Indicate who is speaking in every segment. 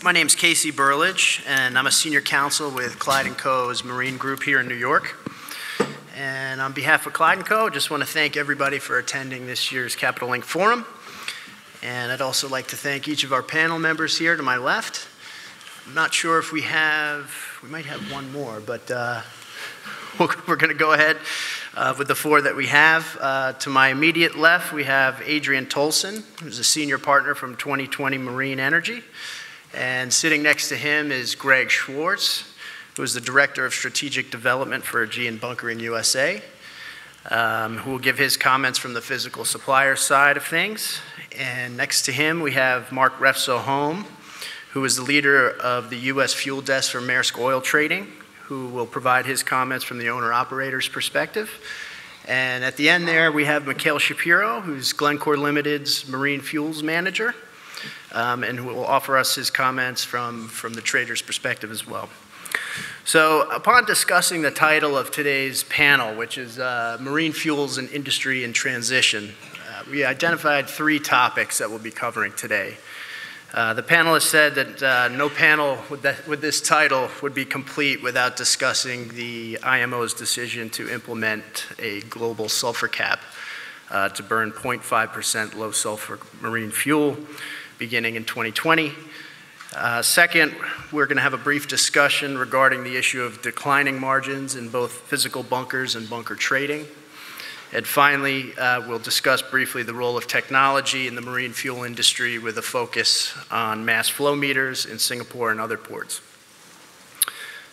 Speaker 1: My name's Casey Burlage, and I'm a senior counsel with Clyde & Co.'s Marine Group here in New York. And on behalf of Clyde & Co., I just want to thank everybody for attending this year's Capital Link Forum. And I'd also like to thank each of our panel members here to my left. I'm not sure if we might have one more, but we're going to go ahead with the four that we have. To my immediate left, we have Adrian Tolson, who's a senior partner from 2020 Marine Energy. And sitting next to him is Gregg Schwartz, who is the Director of Strategic Development for Aegean Bunkering USA, who will give his comments from the physical supplier side of things. And next to him, we have Marc Holm, who is the leader of the U.S. fuel desk for Maersk Oil Trading, who will provide his comments from the owner-operator's perspective. And at the end there, we have Mikhail Shapiro, who's Glencore Limited's Marine Fuels Manager, and who will offer us his comments from the trader's perspective as well. So upon discussing the title of today's panel, which is Marine Fuels and Industry in Transition, we identified three topics that we'll be covering today. The panelists said that no panel with this title would be complete without discussing the IMO's decision to implement a global sulfur cap to burn 0.5% low sulfur marine fuel beginning in 2020. Second, we're going to have a brief discussion regarding the issue of declining margins in both physical bunkers and bunker trading. And finally, we'll discuss briefly the role of technology in the marine fuel industry with a focus on mass flow meters in Singapore and other ports.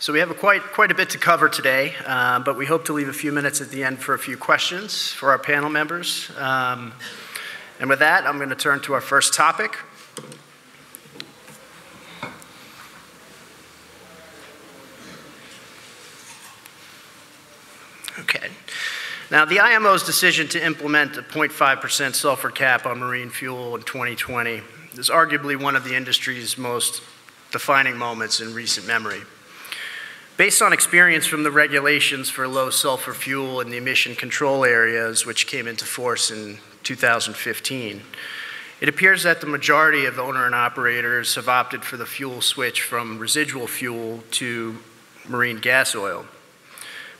Speaker 1: So we have quite a bit to cover today, but we hope to leave a few minutes at the end for a few questions for our panel members. And with that, I'm going to turn to our first topic. Okay. Now, the IMO's decision to implement a 0.5% sulfur cap on marine fuel in 2020 is arguably one of the industry's most defining moments in recent memory. Based on experience from the regulations for low sulfur fuel in the emission control areas, which came into force in 2015, it appears that the majority of owner and operators have opted for the fuel switch from residual fuel to marine gas oil.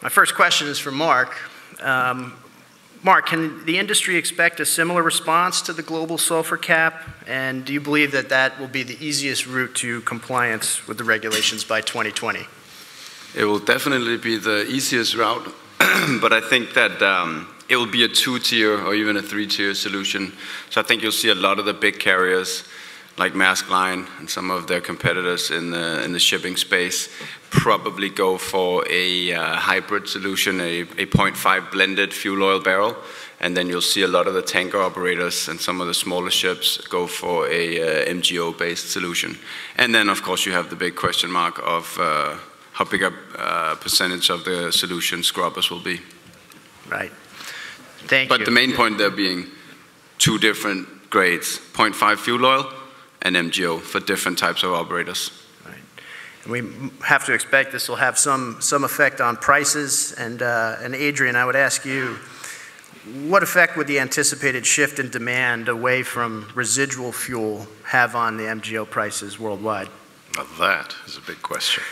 Speaker 1: My first question is for Marc. Marc, can the industry expect a similar response to the global sulfur cap? And do you believe that that will be the easiest route to compliance with the regulations by 2020?
Speaker 2: It will definitely be the easiest route, but I think that it will be a two-tier or even a three-tier solution. So I think you'll see a lot of the big carriers like Maersk Line and some of their competitors in the shipping space probably go for a hybrid solution, a 0.5 blended fuel oil barrel, and then you'll see a lot of the tanker operators and some of the smaller ships go for a MGO-based solution. And then, of course, you have the big question mark of how big a percentage of the solution scrubbers will be.
Speaker 1: Right. Thank you.
Speaker 2: But the main point there being two different grades, 0.5 fuel oil and MGO for different types of operators.
Speaker 1: Right. And we have to expect this will have some effect on prices. And Adrian, I would ask you, what effect would the anticipated shift in demand away from residual fuel have on the MGO prices worldwide?
Speaker 3: Well, that is a big question.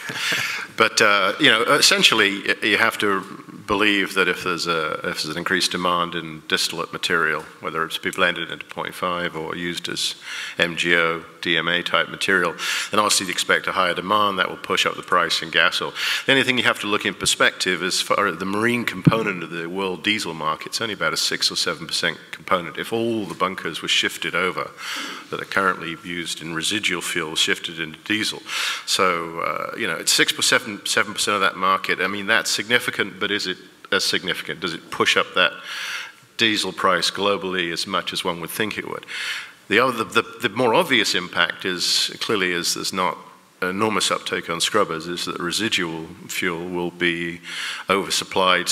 Speaker 3: But you know, essentially, you have to believe that if there's an increased demand in distillate material, whether it's to be blended into 0.5 or used as MGO, DMA type material, then obviously you expect a higher demand that will push up the price in gas oil. The only thing you have to look in perspective is for the marine component of the world diesel market, it's only about a 6 or 7% component. If all the bunkers were shifted over that are currently used in residual fuel shifted into diesel, so you know, it's 6 or 7% of that market. I mean, that's significant, but is it as significant? Does it push up that diesel price globally as much as one would think it would? The more obvious impact is clearly is there's not enormous uptake on scrubbers, is that residual fuel will be oversupplied,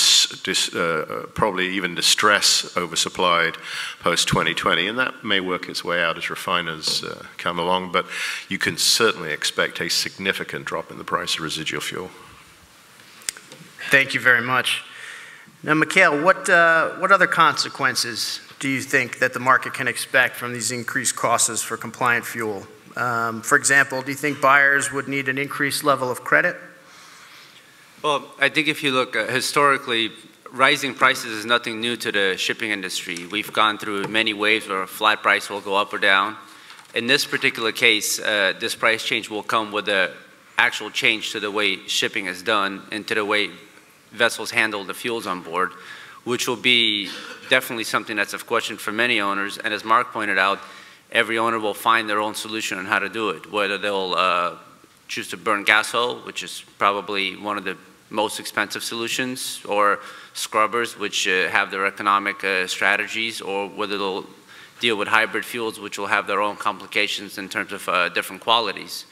Speaker 3: probably even distress oversupplied post-2020, and that may work its way out as refiners come along, but you can certainly expect a significant drop in the price of residual fuel.
Speaker 1: Thank you very much. Now, Mikhail, what other consequences do you think that the market can expect from these increased costs for compliant fuel? For example, do you think buyers would need an increased level of credit?
Speaker 4: Well, I think if you look historically, rising prices is nothing new to the shipping industry. We've gone through many waves where a flat price will go up or down. In this particular case, this price change will come with an actual change to the way shipping is done and to the way vessels handle the fuels on board, which will be definitely something that's of question for many owners. And as Marc pointed out, every owner will find their own solution on how to do it, whether they'll choose to burn gas oil, which is probably one of the most expensive solutions, or scrubbers, which have their economic strategies, or whether they'll deal with hybrid fuels, which will have their own complications in terms of different qualities.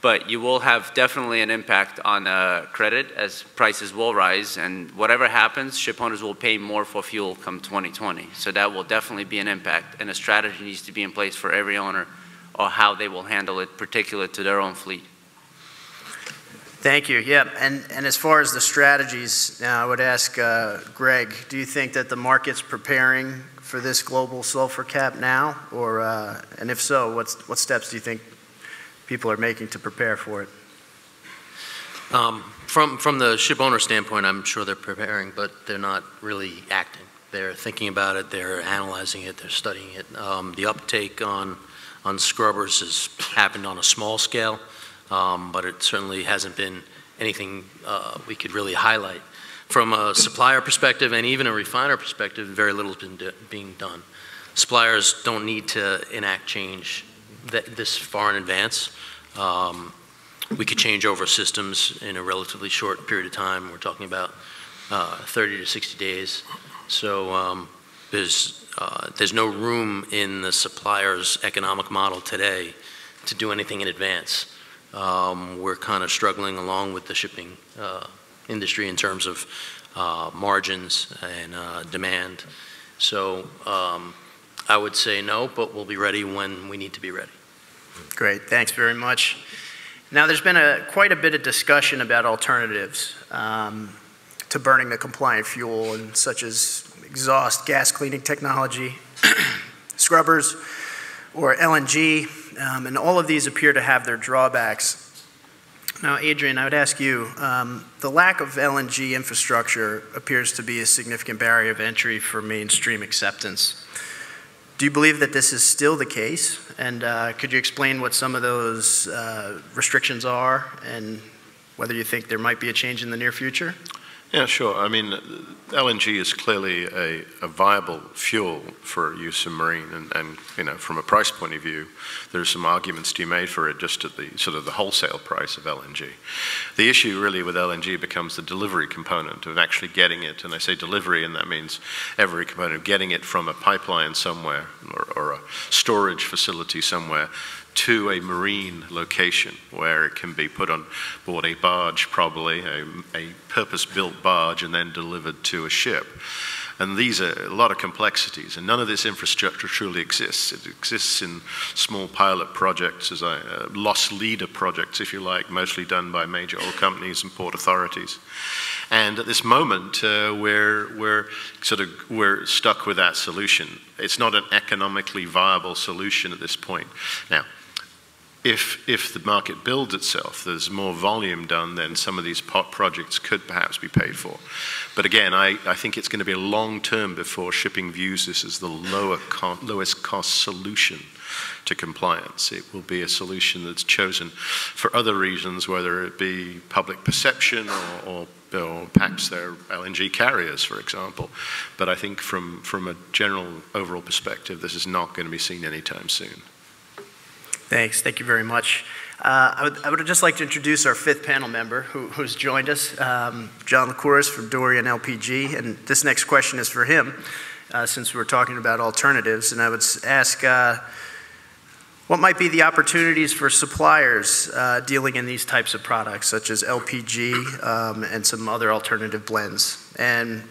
Speaker 4: But you will have definitely an impact on credit as prices will rise, and whatever happens, ship owners will pay more for fuel come 2020. So that will definitely be an impact, and a strategy needs to be in place for every owner or how they will handle it, particular to their own fleet.
Speaker 1: Thank you. Yeah, and as far as the strategies, now I would ask Gregg, do you think that the market's preparing for this global sulfur cap now, or and if so, what steps do you think people are making to prepare for it?
Speaker 5: From the ship owner standpoint, I'm sure they're preparing, but they're not really acting. They're thinking about it, they're analyzing it, they're studying it. The uptake on scrubbers has happened on a small scale. But it certainly hasn't been anything we could really highlight. From a supplier perspective and even a refiner perspective, very little has been being done. Suppliers don't need to enact change this far in advance. We could change over systems in a relatively short period of time. We're talking about 30 to 60 days. So there's no room in the supplier's economic model today to do anything in advance. We're kind of struggling along with the shipping industry in terms of margins and demand. So I would say no, but we'll be ready when we need to be ready.
Speaker 1: Great, thanks very much. Now there's been quite a bit of discussion about alternatives to burning the compliant fuel, and such as exhaust gas cleaning technology, scrubbers, or LNG. And all of these appear to have their drawbacks. Now, Adrian, I would ask you, the lack of LNG infrastructure appears to be a significant barrier of entry for mainstream acceptance. Do you believe that this is still the case? And could you explain what some of those restrictions are and whether you think there might be a change in the near future?
Speaker 3: Yeah, sure. I mean, LNG is clearly a viable fuel for use in marine, and you know, from a price point of view, there's some arguments to be made for it just at the sort of the wholesale price of LNG. The issue really with LNG becomes the delivery component of actually getting it, and I say delivery, and that means every component of getting it from a pipeline somewhere or a storage facility somewhere to a marine location where it can be put on board a barge, probably a purpose-built barge, and then delivered to a ship. And these are a lot of complexities, and none of this infrastructure truly exists. It exists in small pilot projects, loss leader projects, if you like, mostly done by major oil companies and port authorities. And at this moment, we're stuck with that solution. It's not an economically viable solution at this point. Now, if the market builds itself, there's more volume done, then some of these projects could perhaps be paid for. But again, I think it's going to be a long term before shipping views this as the lowest cost solution to compliance. It will be a solution that's chosen for other reasons, whether it be public perception or perhaps they're LNG carriers, for example. But I think from a general overall perspective, this is not going to be seen anytime soon.
Speaker 1: Thanks. Thank you very much. I would just like to introduce our fifth panel member who's joined us, John Lycouris from Dorian LPG. And this next question is for him, since we're talking about alternatives. And I would ask, what might be the opportunities for suppliers dealing in these types of products, such as LPG and some other alternative blends? And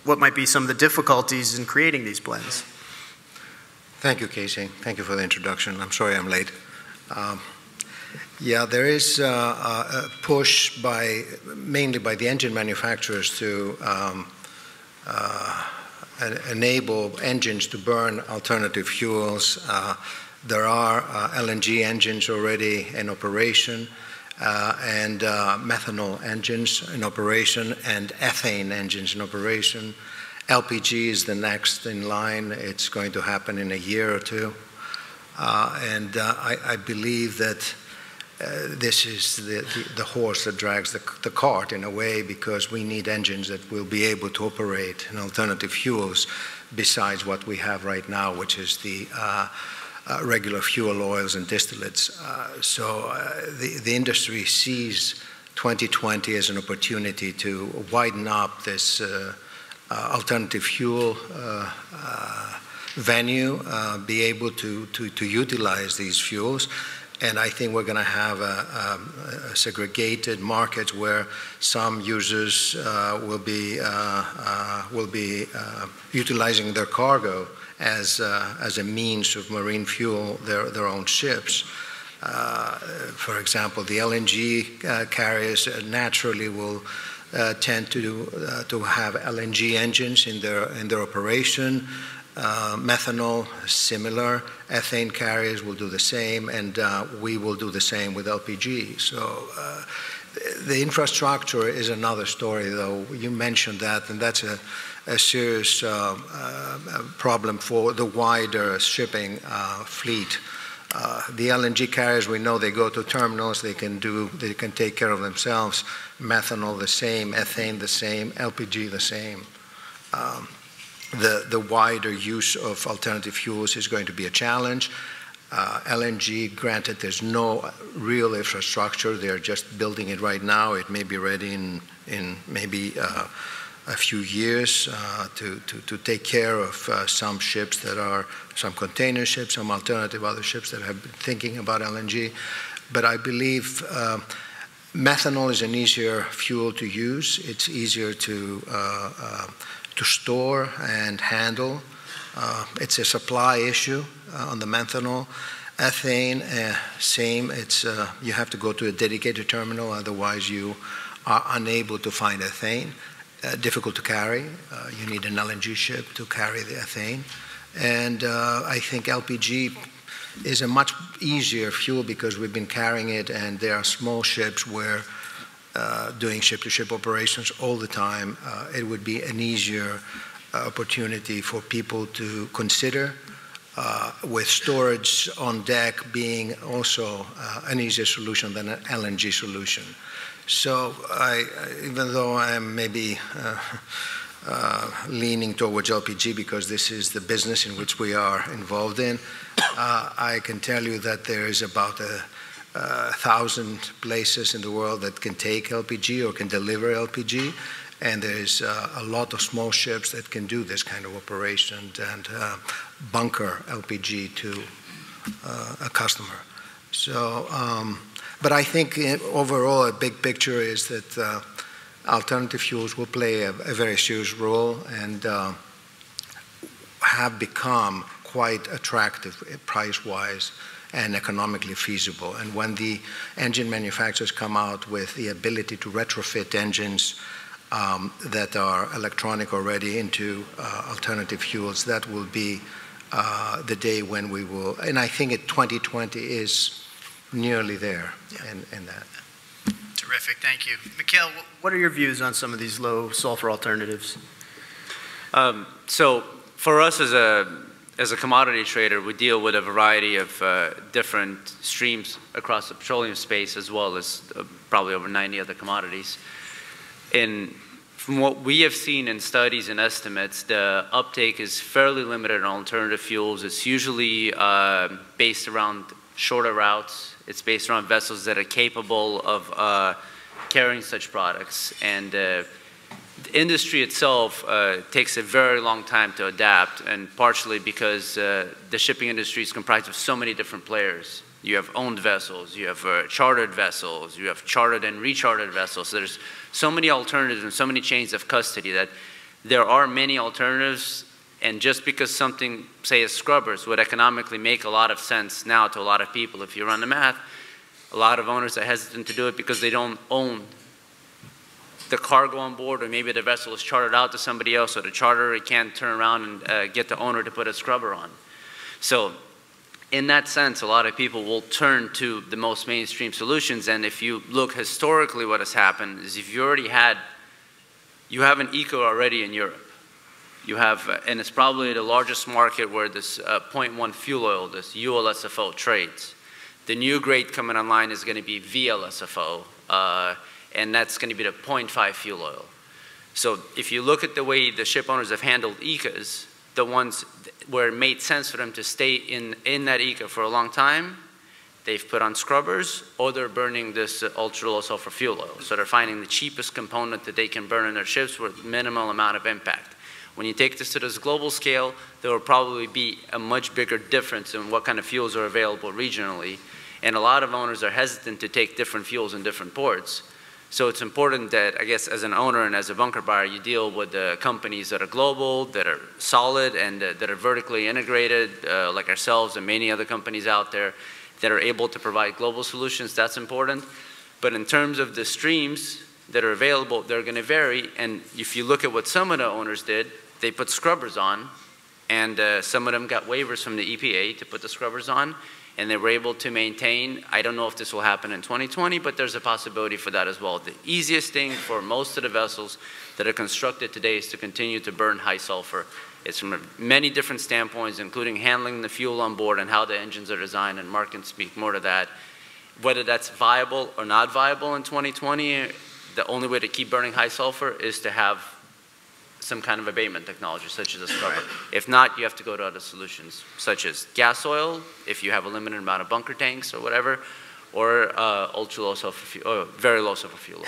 Speaker 1: what might be some of the difficulties in creating these blends?
Speaker 6: Thank you, Casey. Thank you for the introduction. I'm sorry I'm late. Yeah, there is a push mainly by the engine manufacturers to enable engines to burn alternative fuels. There are LNG engines already in operation, and methanol engines in operation, and ethane engines in operation. LPG is the next in line. It's going to happen in a year or two. And I believe that this is the horse that drags the cart in a way, because we need engines that will be able to operate in alternative fuels besides what we have right now, which is the regular fuel oils and distillates. So the industry sees 2020 as an opportunity to widen up this alternative fuel venue, be able to utilize these fuels. And I think we're going to have a segregated market where some users will be utilizing their cargo as a means of marine fuel their own ships. For example, the LNG carriers naturally will tend to have LNG engines in their operation. Methanol, similar. Ethane carriers will do the same, and we will do the same with LPG. So the infrastructure is another story, though. You mentioned that, and that's a serious problem for the wider shipping fleet. The LNG carriers, we know they go to terminals, they can take care of themselves. Methanol the same, ethane the same, LPG the same. The wider use of alternative fuels is going to be a challenge. LNG, granted, there's no real infrastructure. They're just building it right now. It may be ready in maybe a few years to take care of some ships that are, some container ships, some alternative other ships that have been thinking about LNG. But I believe methanol is an easier fuel to use. It's easier to store and handle. It's a supply issue on the methanol. Ethane, same. It's you have to go to a dedicated terminal, otherwise you are unable to find ethane. Difficult to carry. You need an LNG ship to carry the ethane. And I think LPG is a much easier fuel because we've been carrying it, and there are small ships where doing ship-to-ship operations all the time, it would be an easier opportunity for people to consider, with storage on deck being also an easier solution than an LNG solution. So even though I am maybe leaning towards LPG because this is the business in which we are involved in, I can tell you that there is about 1,000 places in the world that can take LPG or can deliver LPG, and there's a lot of small ships that can do this kind of operation and bunker LPG to a customer. So, but I think overall a big picture is that alternative fuels will play a very serious role and have become quite attractive price-wise and economically feasible. And when the engine manufacturers come out with the ability to retrofit engines that are electronic already into alternative fuels, that will be the day when we will, and I think 2020 is nearly there in that.
Speaker 1: Terrific, thank you. Mikhail, what are your views on some of these low sulfur alternatives?
Speaker 4: So for us as a commodity trader, we deal with a variety of different streams across the petroleum space, as well as probably over 90 other commodities. And from what we have seen in studies and estimates, the uptake is fairly limited on alternative fuels. It's usually based around shorter routes. It's based around vessels that are capable of carrying such products. And the industry itself takes a very long time to adapt, and partially because the shipping industry is comprised of so many different players. You have owned vessels, you have chartered vessels, you have chartered and rechartered vessels. So there's so many alternatives and so many chains of custody that there are many alternatives, and just because something, say as scrubbers, would economically make a lot of sense now to a lot of people, if you run the math, a lot of owners are hesitant to do it because they don't own the cargo on board, or maybe the vessel is chartered out to somebody else, or the charterer can't turn around and get the owner to put a scrubber on. So in that sense, a lot of people will turn to the most mainstream solutions. And if you look historically, what has happened is if you already you have an eco already in Europe. You have, and it's probably the largest market where this 0.1 fuel oil, this ULSFO trades. The new grade coming online is going to be VLSFO, and that's going to be the 0.5 fuel oil. So if you look at the way the ship owners have handled ECAs, the ones where it made sense for them to stay in that ECA for a long time, they've put on scrubbers, or they're burning this ultra low sulfur fuel oil. So they're finding the cheapest component that they can burn in their ships with minimal amount of impact. When you take this to this global scale, there will probably be a much bigger difference in what kind of fuels are available regionally. And a lot of owners are hesitant to take different fuels in different ports. So it's important that, I guess, as an owner and as a bunker buyer, you deal with the companies that are global, that are solid, and that are vertically integrated, like ourselves and many other companies out there that are able to provide global solutions. That's important. But in terms of the streams that are available, they're going to vary. And if you look at what some of the owners did, they put scrubbers on, and some of them got waivers from the EPA to put the scrubbers on, and they were able to maintain. I don't know if this will happen in 2020, but there's a possibility for that as well. The easiest thing for most of the vessels that are constructed today is to continue to burn high sulfur. It's from many different standpoints, including handling the fuel on board and how the engines are designed, and Marc can speak more to that. Whether that's viable or not viable in 2020, the only way to keep burning high sulfur is to have some kind of abatement technology, such as a scrubber. Right. If not, you have to go to other solutions, such as gas oil, if you have a limited amount of bunker tanks or whatever, or ultra low sulfur fuel, or very low sulfur fuel.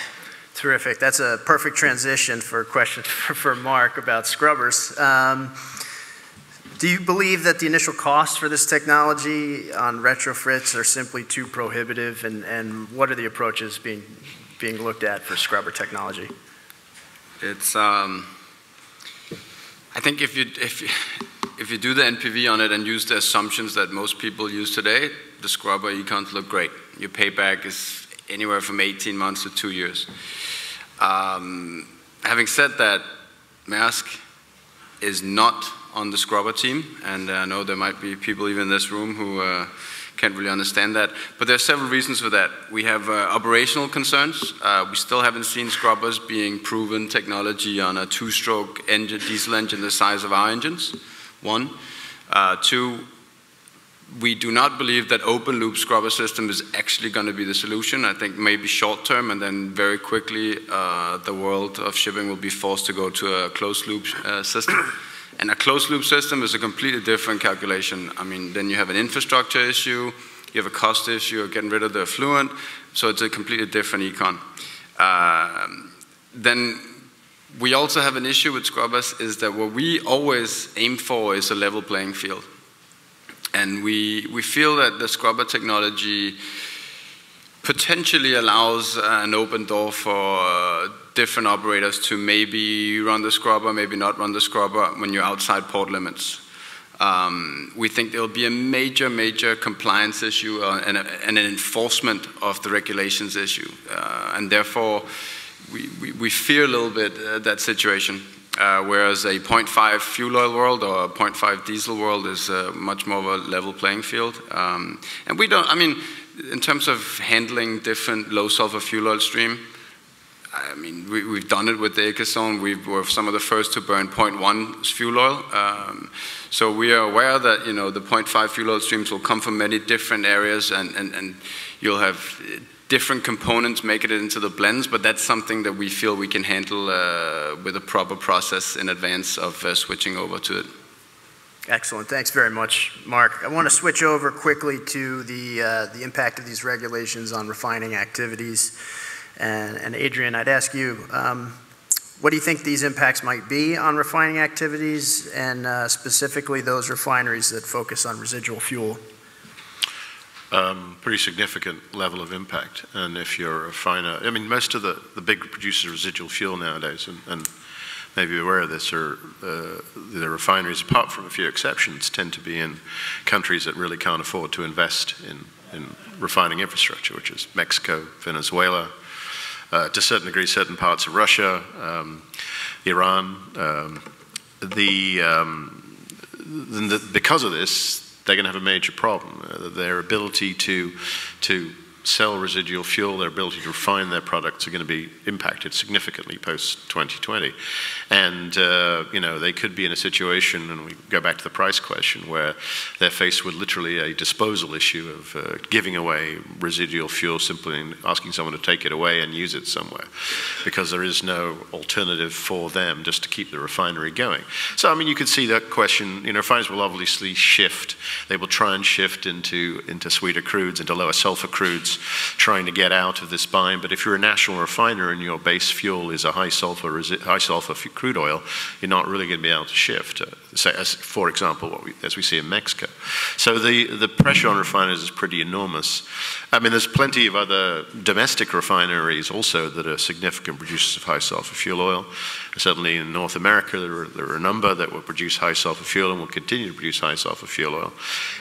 Speaker 1: Terrific. That's a perfect transition for a question for Marc about scrubbers. Do you believe that the initial costs for this technology on retrofits are simply too prohibitive, and what are the approaches being looked at for scrubber technology?
Speaker 2: It's I think if you do the NPV on it and use the assumptions that most people use today, the scrubber econs look great. Your payback is anywhere from 18 months to 2 years. Having said that, Maersk is not on the scrubber team, and I know there might be people even in this room who can't really understand that, but there are several reasons for that. We have operational concerns. We still haven't seen scrubbers being proven technology on a two-stroke engine, diesel engine the size of our engines, one. Two, we do not believe that open-loop scrubber system is actually going to be the solution. I think maybe short-term, and then very quickly the world of shipping will be forced to go to a closed-loop system. And a closed-loop system is a completely different calculation. I mean, then you have an infrastructure issue, you have a cost issue of getting rid of the effluent, so it's a completely different econ. Then we also have an issue with scrubbers is that what we always aim for is a level playing field. And we feel that the scrubber technology potentially allows an open door for different operators to maybe run the scrubber, maybe not run the scrubber when you're outside port limits. We think there will be a major compliance issue and an enforcement of the regulations issue. And therefore, we fear a little bit that situation. Whereas a 0.5 fuel oil world or a 0.5 diesel world is much more of a level playing field. And we don't, I mean, in terms of handling different low sulfur fuel oil stream, I mean, we've done it with the Aegean. We were some of the first to burn 0.1 fuel oil. So we are aware that, you know, the 0.5 fuel oil streams will come from many different areas, and you'll have different components make it into the blends, but that's something that we feel we can handle with a proper process in advance of switching over to it.
Speaker 1: Excellent. Thanks very much, Marc. I want to switch over quickly to the impact of these regulations on refining activities. And Adrian, I'd ask you, what do you think these impacts might be on refining activities, and specifically those refineries that focus on residual fuel?
Speaker 3: Pretty significant level of impact. And if you're a refiner, I mean, most of the big producers of residual fuel nowadays, and maybe you're aware of this, are the refineries, apart from a few exceptions, tend to be in countries that really can't afford to invest in refining infrastructure, which is Mexico, Venezuela, to a certain degree, certain parts of Russia, Iran. Because of this, they're going to have a major problem. Their ability to sell residual fuel, their ability to refine their products are going to be impacted significantly post-2020. And, you know, they could be in a situation, and we go back to the price question, where they're faced with literally a disposal issue of giving away residual fuel, simply asking someone to take it away and use it somewhere, because there is no alternative for them just to keep the refinery going. So, I mean, you could see that question, you know, refiners will obviously shift. They will try and shift into sweeter crudes, into lower sulfur crudes, trying to get out of this bind. But if you're a national refiner and your base fuel is a high sulfur crude oil, you're not really going to be able to shift, as, for example, as we see in Mexico. So the pressure on refiners is pretty enormous. I mean, there's plenty of other domestic refineries also that are significant producers of high sulfur fuel oil. Certainly in North America, there are a number that will produce high sulfur fuel and will continue to produce high sulfur fuel oil.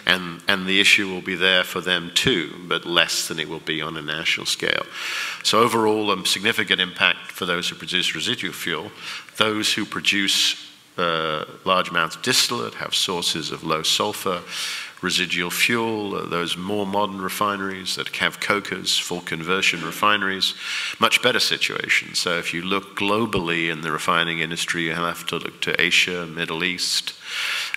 Speaker 3: And the issue will be there for them too, but less than it will be on a national scale. So overall, a significant impact for those who produce residual fuel. Those who produce large amounts of distillate have sources of low sulfur residual fuel, those more modern refineries that have cokers, full conversion refineries, much better situation. So if you look globally in the refining industry, you have to look to Asia, Middle East,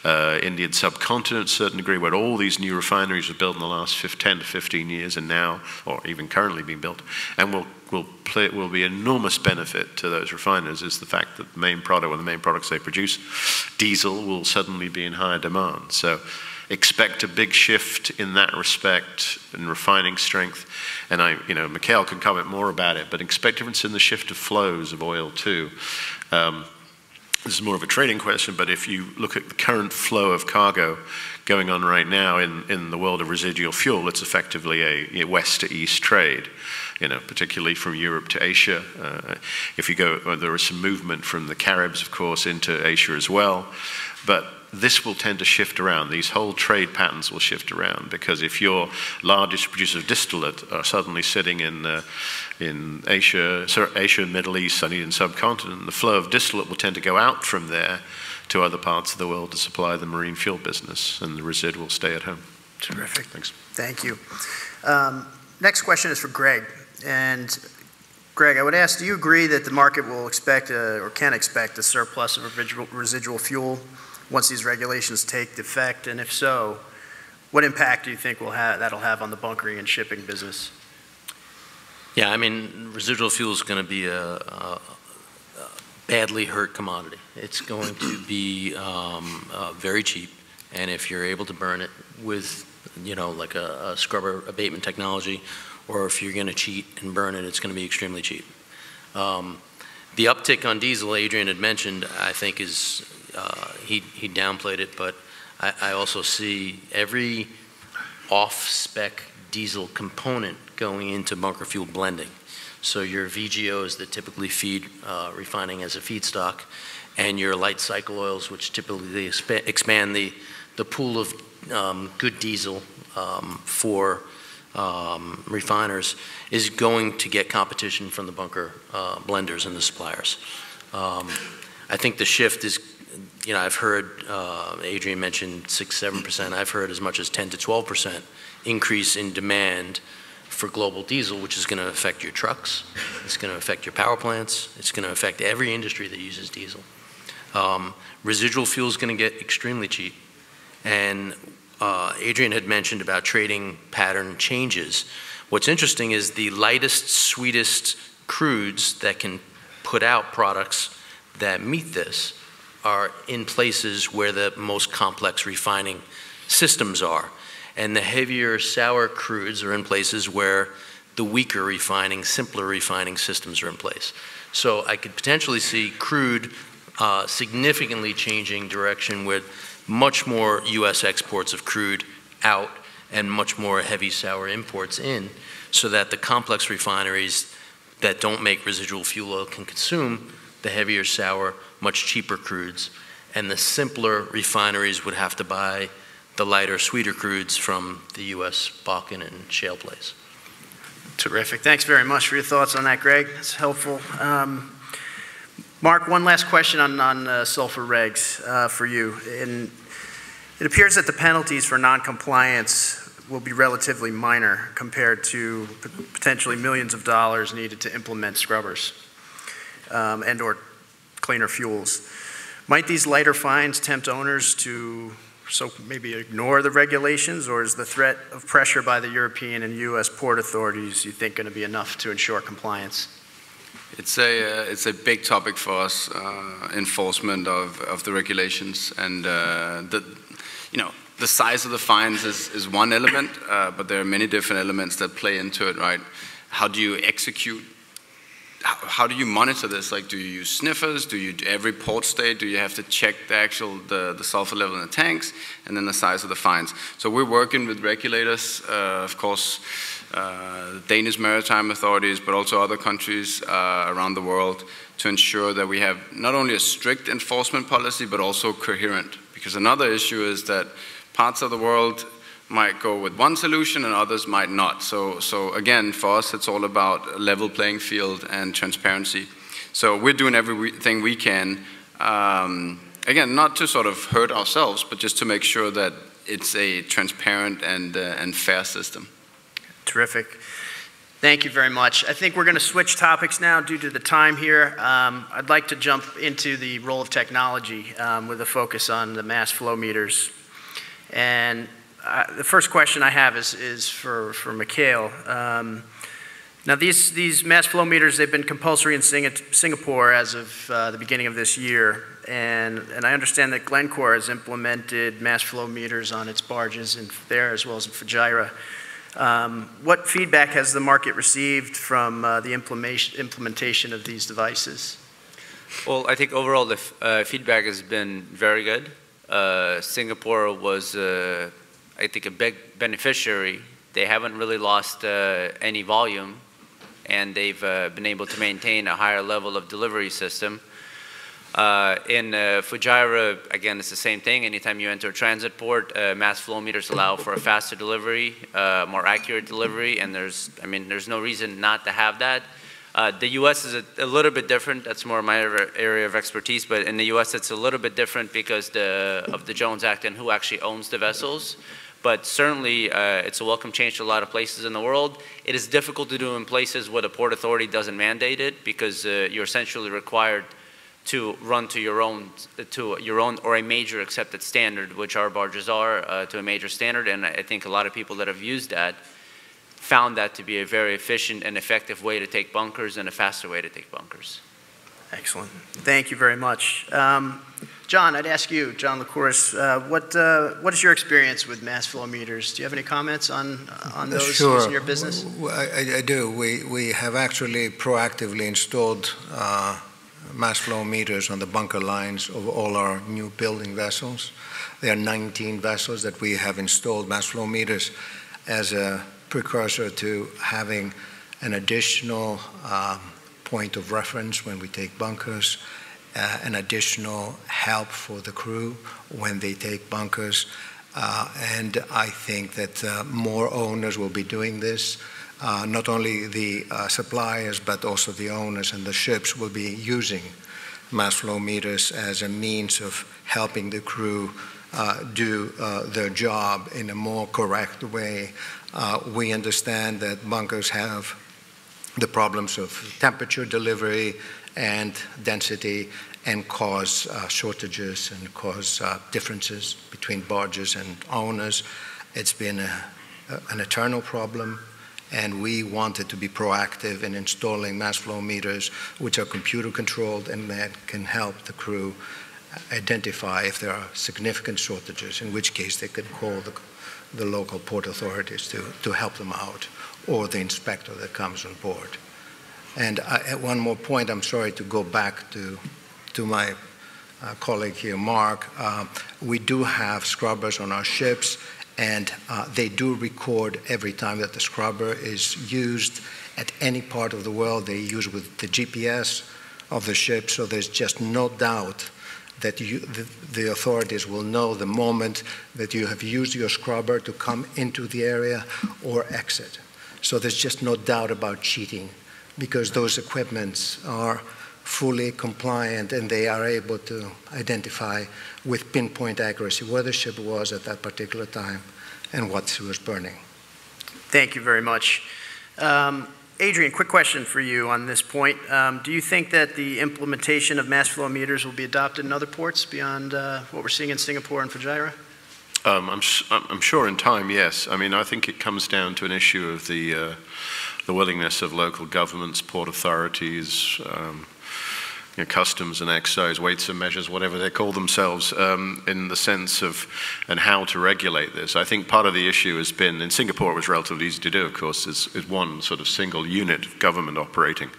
Speaker 3: Indian subcontinent to a certain degree, where all these new refineries were built in the last 10 to 15 years and now, or even currently being built, and will be enormous benefit to those refiners is the fact that the main product, or the main products they produce, diesel, will suddenly be in higher demand. So expect a big shift in that respect in refining strength. And Mikhail can comment more about it, but expect difference in the shift of flows of oil too. This is more of a trading question, but if you look at the current flow of cargo going on right now in the world of residual fuel, it's effectively a west to east trade, particularly from Europe to Asia. If you go, there is some movement from the Caribs, of course, into Asia as well, but this will tend to shift around. These whole trade patterns will shift around, because if your largest producer of distillate are suddenly sitting in Asia, Middle East, and Indian subcontinent, the flow of distillate will tend to go out from there to other parts of the world to supply the marine fuel business, and the resid will stay at home.
Speaker 1: Terrific.
Speaker 3: Thanks.
Speaker 1: Thank you. Next question is for Gregg. And Gregg, I would ask, do you agree that the market will expect or can expect a surplus of residual fuel once these regulations take effect? And if so, what impact do you think that'll have on the bunkering and shipping business?
Speaker 5: Yeah, I mean, residual fuel is going to be a badly hurt commodity. It's going to be very cheap, and if you're able to burn it with, like a scrubber abatement technology, or if you're going to cheat and burn it, it's going to be extremely cheap. The uptick on diesel, Adrian had mentioned, I think is, he downplayed it, but I also see every off-spec diesel component going into bunker fuel blending. So your VGOs that typically feed refining as a feedstock, and your light cycle oils, which typically expand the pool of good diesel for refiners, is going to get competition from the bunker blenders and the suppliers. I think the shift is, I've heard Adrian mentioned 6–7%. I've heard as much as 10 to 12% increase in demand for global diesel, which is going to affect your trucks. It's going to affect your power plants. It's going to affect every industry that uses diesel. Residual fuel is going to get extremely cheap. And Adrian had mentioned about trading pattern changes. What's interesting is the lightest, sweetest crudes that can put out products that meet this are in places where the most complex refining systems are. And the heavier sour crudes are in places where the weaker refining, simpler refining systems are in place. So I could potentially see crude significantly changing direction with much more US exports of crude out and much more heavy sour imports in, so that the complex refineries that don't make residual fuel oil can consume the heavier sour, much cheaper crudes, and the simpler refineries would have to buy the lighter, sweeter crudes from the US Bakken and shale plays.
Speaker 1: Terrific. Thanks very much for your thoughts on that, Gregg. It's helpful. Marc, one last question on sulfur regs for you. And It appears that the penalties for non-compliance will be relatively minor compared to potentially millions of dollars needed to implement scrubbers and or cleaner fuels. Might these lighter fines tempt owners to maybe ignore the regulations, or is the threat of pressure by the European and U.S. port authorities, you think, going to be enough to ensure compliance?
Speaker 2: It's a big topic for us, enforcement of the regulations, and the size of the fines is one element, but there are many different elements that play into it, right? How do you execute? How do you monitor this? Like, do you use sniffers? Do you, every port state, do you have to check the sulfur level in the tanks, and then the size of the fines? So we're working with regulators, of course, Danish maritime authorities, but also other countries around the world, to ensure that we have not only a strict enforcement policy, but also coherent. Because another issue is that parts of the world might go with one solution and others might not. So again, for us, it's all about a level playing field and transparency. So we're doing everything we can, again, not to sort of hurt ourselves, but just to make sure that it's a transparent and fair system.
Speaker 1: Terrific. Thank you very much. I think we're going to switch topics now due to the time here. I'd like to jump into the role of technology with a focus on the mass flow meters. And the first question I have is for Mikhail. Now these mass flow meters, they've been compulsory in Singapore as of the beginning of this year. And I understand that Glencore has implemented mass flow meters on its barges there as well as in Fujairah. What feedback has the market received from the implementation of these devices?
Speaker 4: Well, I think overall the feedback has been very good. Singapore was, I think, a big beneficiary. They haven't really lost any volume, and they've been able to maintain a higher level of delivery system. In Fujairah, again, it's the same thing. Anytime you enter a transit port, mass flow meters allow for a faster delivery, more accurate delivery, and there's no reason not to have that. The U.S. is a little bit different. That's more my area of expertise, but in the U.S. it's a little bit different because of the Jones Act and who actually owns the vessels. But certainly it's a welcome change to a lot of places in the world. It is difficult to do in places where the port authority doesn't mandate it, because you're essentially required to run to your own or a major accepted standard, which our barges are, to a major standard. And I think a lot of people that have used that found that to be a very efficient and effective way to take bunkers and a faster way to take bunkers.
Speaker 1: Excellent. Thank you very much. John, I'd ask you, John Lycouris, what is your experience with mass flow meters? Do you have any comments on those
Speaker 6: Sure.
Speaker 1: using your business?
Speaker 6: I do. We have actually proactively installed mass flow meters on the bunker lines of all our new building vessels. There are 19 vessels that we have installed mass flow meters as a precursor to having an additional point of reference when we take bunkers, an additional help for the crew when they take bunkers. And I think that more owners will be doing this. Not only the suppliers, but also the owners and the ships will be using mass flow meters as a means of helping the crew do their job in a more correct way. We understand that bunkers have the problems of temperature delivery and density, and cause shortages and cause differences between barges and owners. It's been an eternal problem, and we wanted to be proactive in installing mass flow meters, which are computer controlled and that can help the crew identify if there are significant shortages, in which case they could call the local port authorities to help them out, or the inspector that comes on board. And at one more point, I'm sorry to go back to my colleague here, Marc. We do have scrubbers on our ships, and they do record every time that the scrubber is used at any part of the world. They use with the GPS of the ship, so there's just no doubt that the authorities will know the moment that you have used your scrubber to come into the area or exit. So there's just no doubt about cheating, because those equipments are fully compliant, and they are able to identify with pinpoint accuracy where the ship was at that particular time and what she was burning.
Speaker 1: Thank you very much. Adrian, quick question for you on this point. Do you think that the implementation of mass flow meters will be adopted in other ports beyond what we're seeing in Singapore and Fujairah?
Speaker 3: I'm sure in time, yes. I mean, I think it comes down to an issue of the willingness of local governments, port authorities, customs and exos, weights and measures, whatever they call themselves, in the sense of and how to regulate this. I think part of the issue has been, in Singapore it was relatively easy to do, of course, is one sort of single unit of government operating.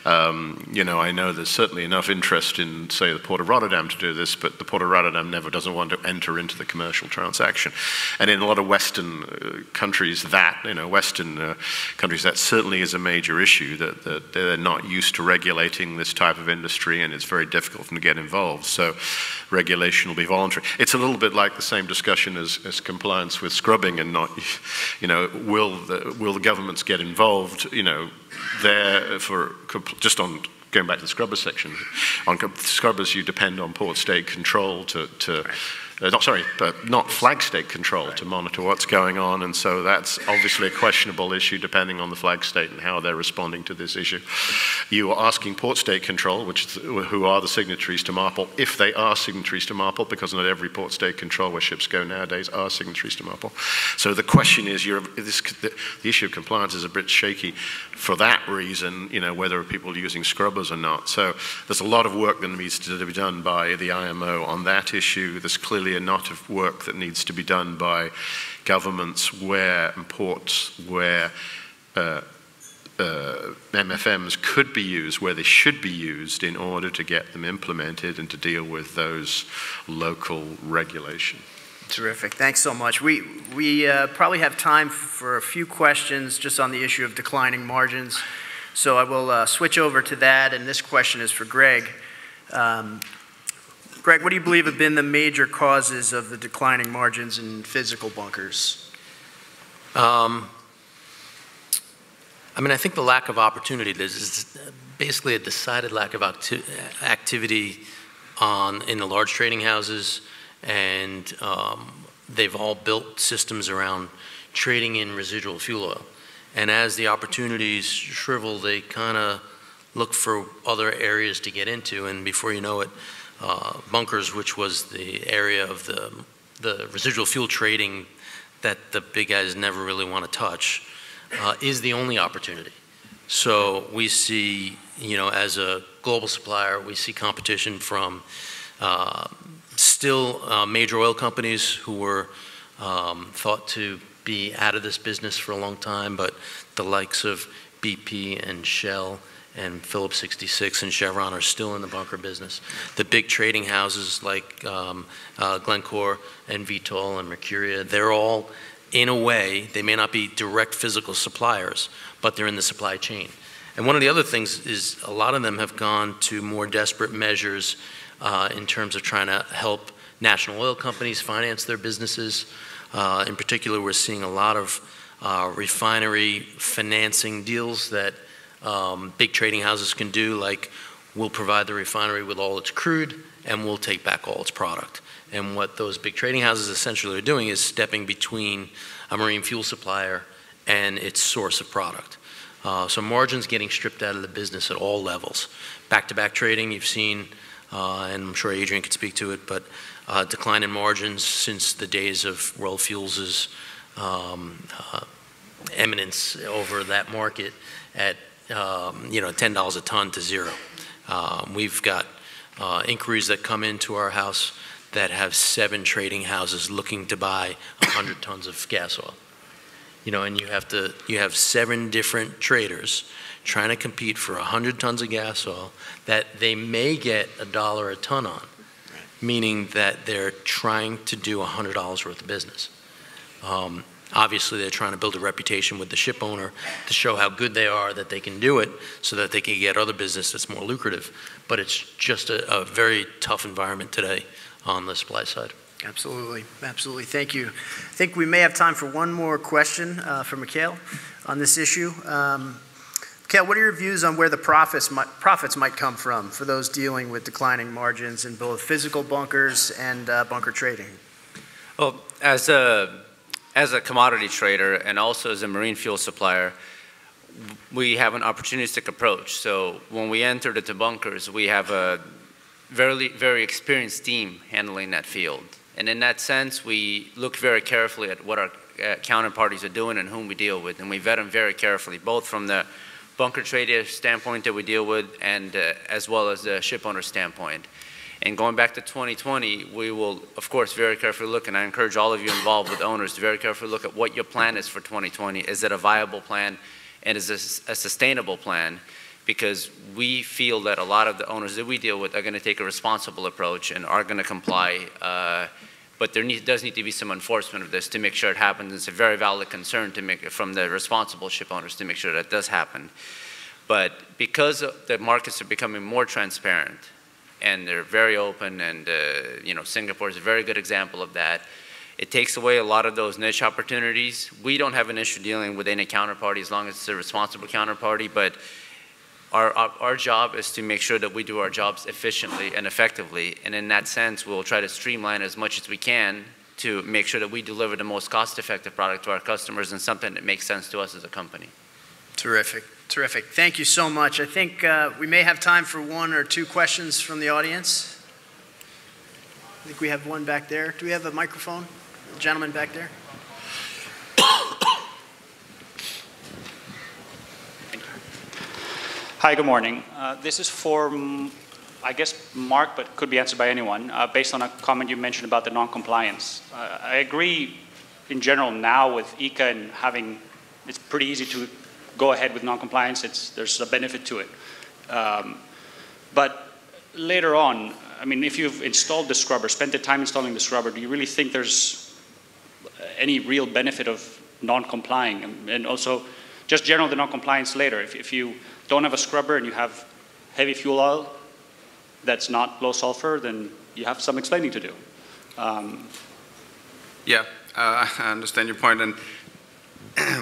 Speaker 3: I know there's certainly enough interest in, say, the Port of Rotterdam to do this, but the Port of Rotterdam never doesn't want to enter into the commercial transaction. And in a lot of Western countries, Western countries, that certainly is a major issue, that they're not used to regulating this type of industry, and it's very difficult for them to get involved. So regulation will be voluntary. It's a little bit like the same discussion as compliance with scrubbing, and not, will the governments get involved, there for, just on going back to the scrubber section, on scrubbers you depend on port state control not flag state control to monitor what's going on, and so that's obviously a questionable issue depending on the flag state and how they're responding to this issue. You are asking port state control, who are the signatories to MARPOL, if they are signatories to MARPOL, because not every port state control where ships go nowadays are signatories to MARPOL. So the question is, the issue of compliance is a bit shaky for that reason, whether people are using scrubbers or not. So there's a lot of work that needs to be done by the IMO on that issue. There's clearly a lot of work that needs to be done by governments and ports where MFMs could be used, where they should be used, in order to get them implemented and to deal with those local regulations.
Speaker 1: Terrific. Thanks so much. We probably have time for a few questions just on the issue of declining margins. So I will switch over to that, and this question is for Gregg. Gregg, what do you believe have been the major causes of the declining margins in physical bunkers?
Speaker 5: I think the lack of opportunity. There's basically a decided lack of activity in the large trading houses, and they've all built systems around trading in residual fuel oil. And as the opportunities shrivel, they kind of look for other areas to get into, and before you know it, bunkers, which was the area of the residual fuel trading that the big guys never really want to touch, is the only opportunity. So we see, as a global supplier, we see competition from still major oil companies who were thought to be out of this business for a long time, but the likes of BP and Shell and Phillips 66 and Chevron are still in the bunker business. The big trading houses like Glencore and Vitol and Mercuria, they're all, in a way, they may not be direct physical suppliers, but they're in the supply chain. And one of the other things is a lot of them have gone to more desperate measures in terms of trying to help national oil companies finance their businesses. In particular, we're seeing a lot of refinery financing deals that big trading houses can do, like we'll provide the refinery with all its crude and we'll take back all its product. And what those big trading houses essentially are doing is stepping between a marine fuel supplier and its source of product. So margins getting stripped out of the business at all levels. Back-to-back trading, you've seen, and I'm sure Adrian could speak to it, but decline in margins since the days of World Fuels' eminence over that market at $10 a ton to zero. We've got inquiries that come into our house that have 7 trading houses looking to buy 100 tons of gas oil. And you have 7 different traders trying to compete for 100 tons of gas oil that they may get $1 a ton on, meaning that they're trying to do $100 worth of business. Obviously, they're trying to build a reputation with the ship owner to show how good they are, that they can do it, so that they can get other business that's more lucrative. But it's just a very tough environment today on the supply side.
Speaker 1: Absolutely, absolutely. Thank you. I think we may have time for one more question for Mikhail on this issue. Mikhail, Mikhail, what are your views on where the profits might come from for those dealing with declining margins in both physical bunkers and bunker trading?
Speaker 4: Well, as a commodity trader and also as a marine fuel supplier, we have an opportunistic approach. So when we entered into bunkers, we have a very, very experienced team handling that field. And in that sense, we look very carefully at what our counterparties are doing and whom we deal with. And we vet them very carefully, both from the bunker trader standpoint that we deal with and as well as the ship owner standpoint. And going back to 2020, we will, of course, very carefully look, and I encourage all of you involved with owners to very carefully look at what your plan is for 2020. Is it a viable plan, and is this a sustainable plan? Because we feel that a lot of the owners that we deal with are going to take a responsible approach and are going to comply. But there does need to be some enforcement of this to make sure it happens. It's a very valid concern from the responsible ship owners to make sure that does happen. But because the markets are becoming more transparent, and they're very open, and Singapore is a very good example of that. It takes away a lot of those niche opportunities. We don't have an issue dealing with any counterparty as long as it's a responsible counterparty, but our job is to make sure that we do our jobs efficiently and effectively, and in that sense, we'll try to streamline as much as we can to make sure that we deliver the most cost-effective product to our customers and something that makes sense to us as a company.
Speaker 1: Terrific. Terrific. Thank you so much. I think we may have time for one or two questions from the audience. I think we have one back there. Do we have a microphone? The gentleman back there.
Speaker 7: Hi, good morning. This is for, I guess, Marc, but could be answered by anyone, based on a comment you mentioned about the non-compliance. I agree in general now with ECA and having, it's pretty easy to go ahead with non-compliance. There's a benefit to it. But later on, I mean, if you've installed the scrubber, spent the time installing the scrubber, do you really think there's any real benefit of non-complying? And also, just general the non-compliance later. If you don't have a scrubber and you have heavy fuel oil that's not low sulfur, then you have some explaining to do.
Speaker 2: Yeah, I understand your point. And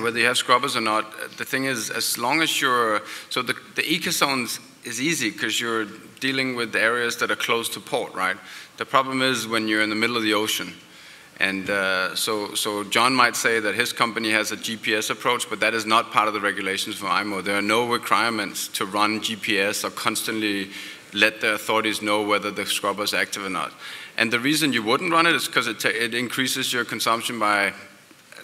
Speaker 2: whether you have scrubbers or not, the thing is, as long as you're, so the ECA zones is easy because you're dealing with areas that are close to port, right? The problem is when you're in the middle of the ocean. And so John might say that his company has a GPS approach, but that is not part of the regulations for IMO. There are no requirements to run GPS or constantly let the authorities know whether the scrubber is active or not. And the reason you wouldn't run it is because it increases your consumption by,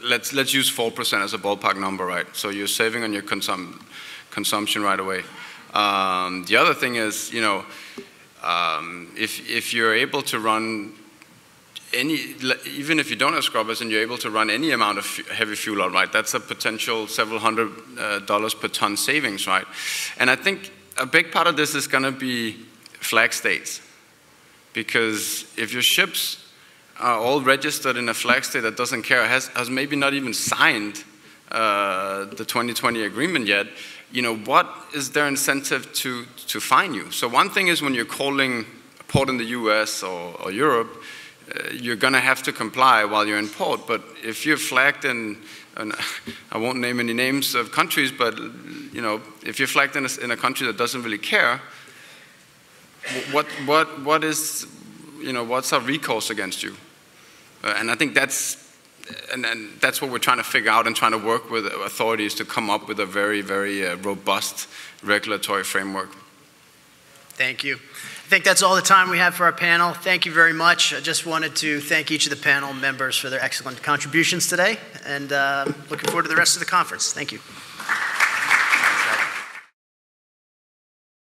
Speaker 2: let's use 4% as a ballpark number, right? So you're saving on your consumption right away. The other thing is, if you're able to run even if you don't have scrubbers and you're able to run any amount of heavy fuel oil, right, that's a potential several $100 per ton savings, right? And I think a big part of this is going to be flag states. Because if your ships are all registered in a flag state that doesn't care, has maybe not even signed the 2020 agreement yet, what is their incentive to fine you? So one thing is when you're calling a port in the US or Europe, you're going to have to comply while you're in port. But if you're flagged in, and I won't name any names of countries, but if you're flagged in a country that doesn't really care, what is, what's our recourse against you? And I think that's what we're trying to figure out and trying to work with authorities to come up with a very, very robust regulatory framework.
Speaker 1: Thank you. I think that's all the time we have for our panel. Thank you very much. I just wanted to thank each of the panel members for their excellent contributions today, and looking forward to the rest of the conference. Thank you.